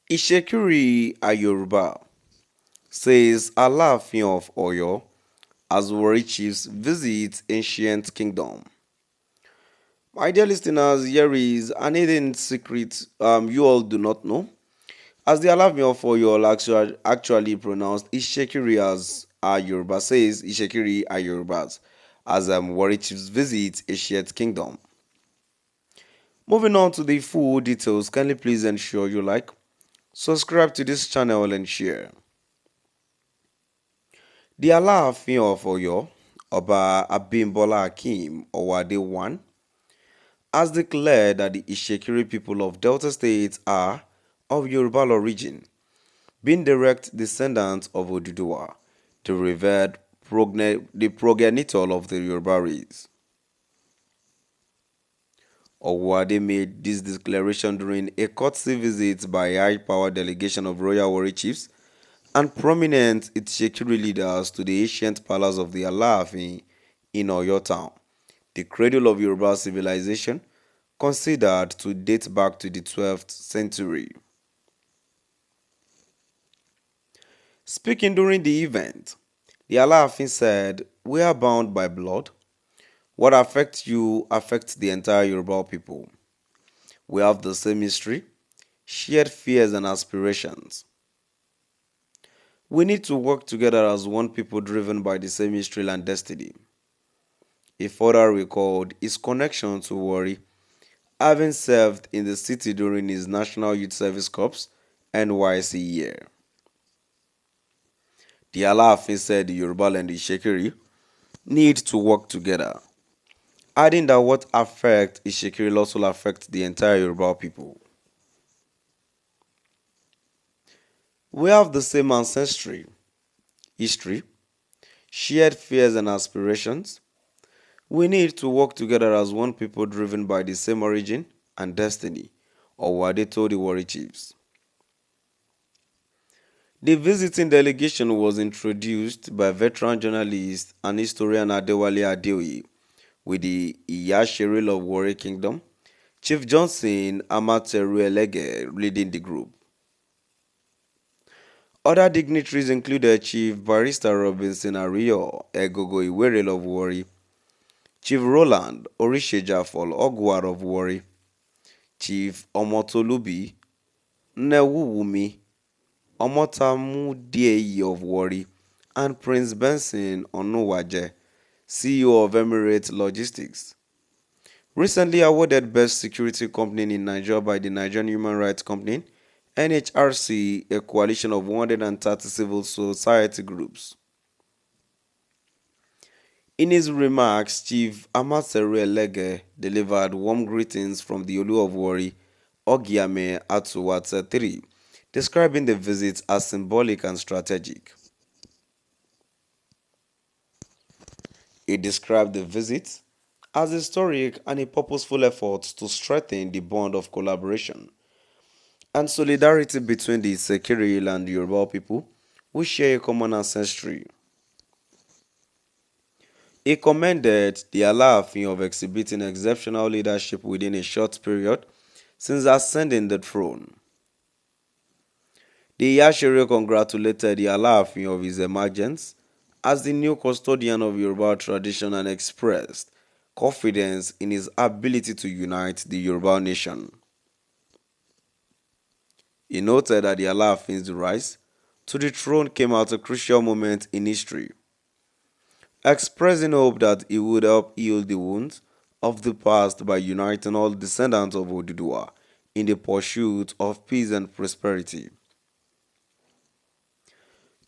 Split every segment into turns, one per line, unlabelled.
Itsekiri a Yoruba says Alaafin of Oyo as Warri chiefs visit ancient kingdom. My dear listeners, here is an hidden secret you all do not know. As the Alaafin of Oyo actually pronounced Itsekiri as a Yoruba says Itsekiri a Yorubas as Warri chiefs visit ancient kingdom. Moving on to the full details, kindly please ensure you like, subscribe to this channel and share. The Alaafin of Oyo, Oba Abimbola Akim Owade I, has declared that the Itsekiri people of Delta State are of Yoruba origin, being direct descendants of Oduduwa, the revered the progenitor of the Yoruba race. Owade made this declaration during a courtesy visit by a high-powered delegation of royal warrior chiefs and prominent Itsekiri leaders to the ancient palace of the Alaafin in Oyo town, the cradle of Yoruba civilization, considered to date back to the 12th century. Speaking during the event, the Alaafin said, "We are bound by blood. What affects you affects the entire Yoruba people. We have the same history, shared fears and aspirations. We need to work together as one people driven by the same history and destiny." He further recalled his connection to Warri, having served in the city during his National Youth Service Corps NYC year. The Alaafin said the Yoruba and the Itsekiri need to work together, adding that what affects Itsekiri also affects the entire Yoruba people. We have the same ancestry, history, shared fears and aspirations. We need to work together as one people driven by the same origin and destiny, or what they told the Warri chiefs. The visiting delegation was introduced by veteran journalist and historian Adewale Adeoye, with the Iyasheril of Warri Kingdom, Chief Johnson Amateru Elege leading the group. Other dignitaries included Chief Barrister Robinson Ario Egogo Iwerel of Warri, Chief Roland Orishejafol Ogwar of Warri, Chief Omotolubi Nnewuwumi Omotamudieye of Warri, and Prince Benson Onuwaje, CEO of Emirates Logistics. Recently awarded Best Security Company in Nigeria by the Nigerian Human Rights Company, NHRC, a coalition of 130 civil society groups. In his remarks, Chief Amateru Elege delivered warm greetings from the Olu of Warri, Ogiame Atuwatse III, describing the visit as symbolic and strategic. He described the visit as historic and a purposeful effort to strengthen the bond of collaboration and solidarity between the Itsekiri and the Yoruba people who share a common ancestry. He commended the Alaafin of exhibiting exceptional leadership within a short period since ascending the throne. The Iyashere congratulated the Alaafin of his emergence as the new custodian of Yoruba tradition and expressed confidence in his ability to unite the Yoruba nation. He noted that the Alaafin's rise to the throne came at a crucial moment in history, expressing hope that he would help heal the wounds of the past by uniting all descendants of Oduduwa in the pursuit of peace and prosperity.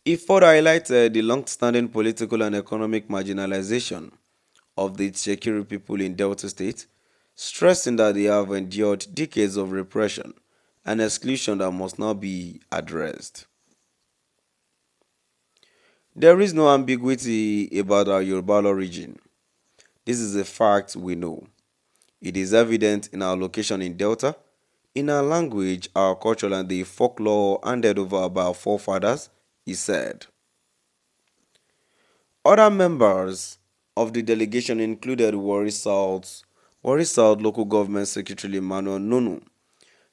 He further highlighted the long-standing political and economic marginalization of the Itsekiri people in Delta State, stressing that they have endured decades of repression and exclusion that must now be addressed. There is no ambiguity about our Yoruba origin. This is a fact we know. It is evident in our location in Delta, in our language, our culture, and the folklore handed over by our forefathers, he said. Other members of the delegation included Warri South Local Government Secretary Emmanuel Nunu,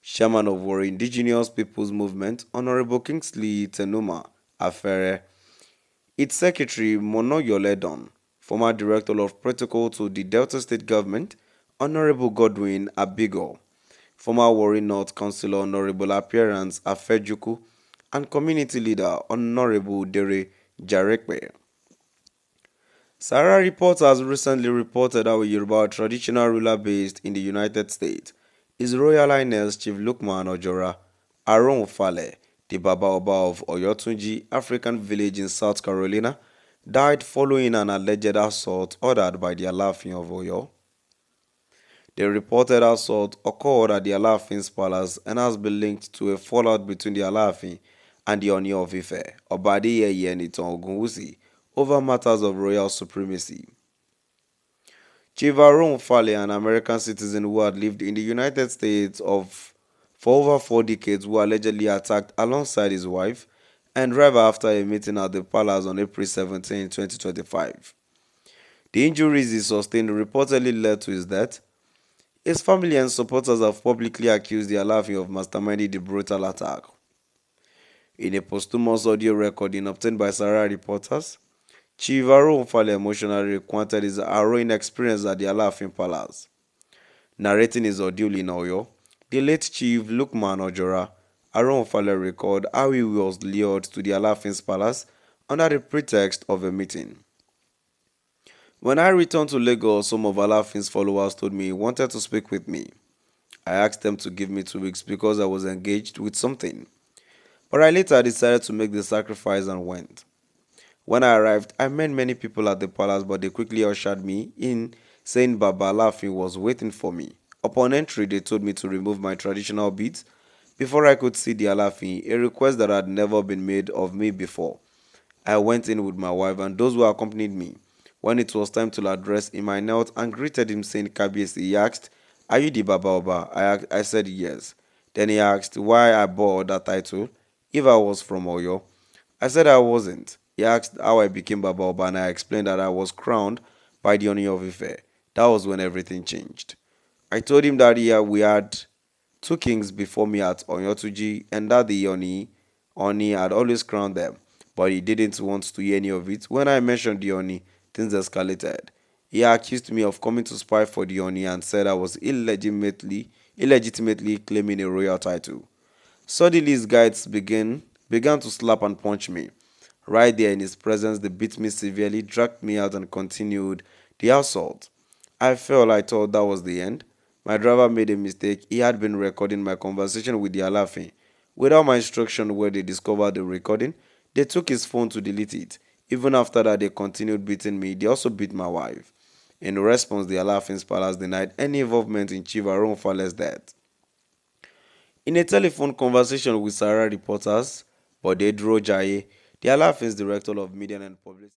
Chairman of Warri Indigenous Peoples Movement, Honorable Kingsley Tenuma Afere, its Secretary Monoyoledon, former Director of Protocol to the Delta State Government, Honorable Godwin Abigo, former Warri North Councillor Honorable Appearance Afejuku, and Community Leader Honorable Dere Jarekpe. Sarah Reporters recently reported how a Yoruba traditional ruler based in the United States, His Royal Highness Chief Lukman Ojora Aronfale, the Baba Oba of Oyotunji African Village in South Carolina, died following an alleged assault ordered by the Alaafin of Oyo. The reported assault occurred at the Alaafin's palace and has been linked to a fallout between the Alaafin and the Oni of Ife, Obadiyeye Enitan Ogunwusi, over matters of royal supremacy. Chief Aaron Fale, an American citizen who had lived in the United States for over 4 decades, who allegedly attacked alongside his wife and driver after a meeting at the palace on April 17, 2025. The injuries he sustained reportedly led to his death. His family and supporters have publicly accused the Alaafin of masterminding the brutal attack. In a posthumous audio recording obtained by Sarah Reporters, Chief Fale emotionally recounted his harrowing experience at the Alaafin Palace. Narrating his ordeal in Oyo, the late Chief Lukman Ojora Fale recalled how he was lured to the Alaafin's palace under the pretext of a meeting. When I returned to Lagos, some of Alaafin's followers told me he wanted to speak with me. I asked them to give me 2 weeks because I was engaged with something. But I later decided to make the sacrifice and went. When I arrived, I met many people at the palace, but they quickly ushered me in, saying Baba Alaafin was waiting for me. Upon entry, they told me to remove my traditional beads before I could see the Alaafin, a request that had never been made of me before. I went in with my wife and those who accompanied me. When it was time to address him, I knelt and greeted him, saying Kabiesi. He asked, "Are you the Baba Oba?" I said yes. Then he asked why I bore that title, if I was from Oyo. I said I wasn't. He asked how I became Baba Oba, and I explained that I was crowned by the Oni of Ife. That was when everything changed. I told him that we had 2 kings before me at Onyotuji, and that the Oni had always crowned them, but he didn't want to hear any of it. When I mentioned the Oni, things escalated. He accused me of coming to spy for the Oni and said I was illegitimately claiming a royal title. Suddenly his guides began to slap and punch me. Right there in his presence, they beat me severely, dragged me out, and continued the assault. I thought that was the end. My driver made a mistake. He had been recording my conversation with the Alaafin. Without my instruction where they discovered the recording, they took his phone to delete it. Even after that, they continued beating me. They also beat my wife. In response, the Alaafin's palace denied any involvement in Chief Aaron Fale's death. In a telephone conversation with Sarah Reporters, Bode Drojaye, the Alaafin's Director of Media and Publicity,